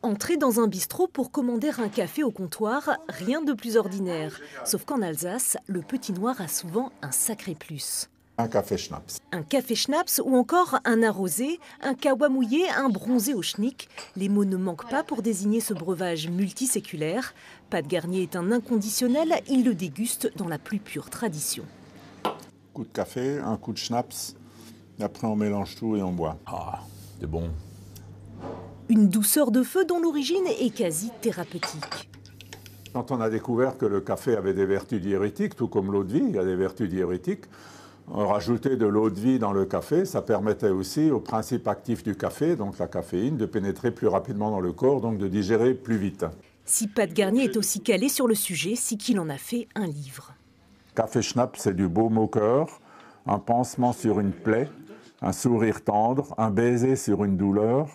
Entrer dans un bistrot pour commander un café au comptoir, rien de plus ordinaire. Sauf qu'en Alsace, le petit noir a souvent un sacré plus. Un café Schnaps. Un café Schnaps ou encore un arrosé, un kawa mouillé, un bronzé au schnick. Les mots ne manquent pas pour désigner ce breuvage multiséculaire. Pat Garnier est un inconditionnel, il le déguste dans la plus pure tradition. Coup de café, un coup de Schnaps, et après on mélange tout et on boit. Ah, c'est bon. Une douceur de feu dont l'origine est quasi thérapeutique. Quand on a découvert que le café avait des vertus diurétiques, tout comme l'eau de vie, il y a des vertus diurétiques, rajouter de l'eau de vie dans le café, ça permettait aussi au principe actif du café, donc la caféine, de pénétrer plus rapidement dans le corps, donc de digérer plus vite. Si Pat Garnier est aussi calé sur le sujet, c'est qu'il en a fait un livre. Café Schnaps, c'est du baume au cœur, un pansement sur une plaie, un sourire tendre, un baiser sur une douleur.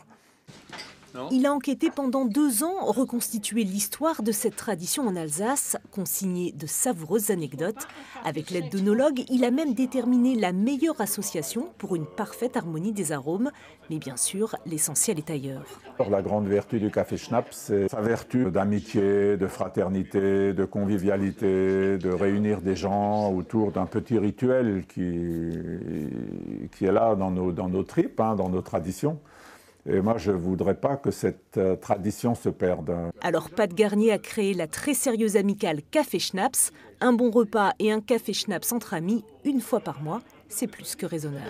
Il a enquêté pendant 2 ans, reconstitué l'histoire de cette tradition en Alsace, consigné de savoureuses anecdotes. Avec l'aide d'œnologues, il a même déterminé la meilleure association pour une parfaite harmonie des arômes. Mais bien sûr, l'essentiel est ailleurs. La grande vertu du café Schnaps, c'est sa vertu d'amitié, de fraternité, de convivialité, de réunir des gens autour d'un petit rituel qui est là dans nos tripes, dans nos traditions. Et moi, je ne voudrais pas que cette tradition se perde. Alors Pat Garnier a créé la très sérieuse amicale Café Schnaps. Un bon repas et un café Schnaps entre amis, une fois par mois, c'est plus que raisonnable.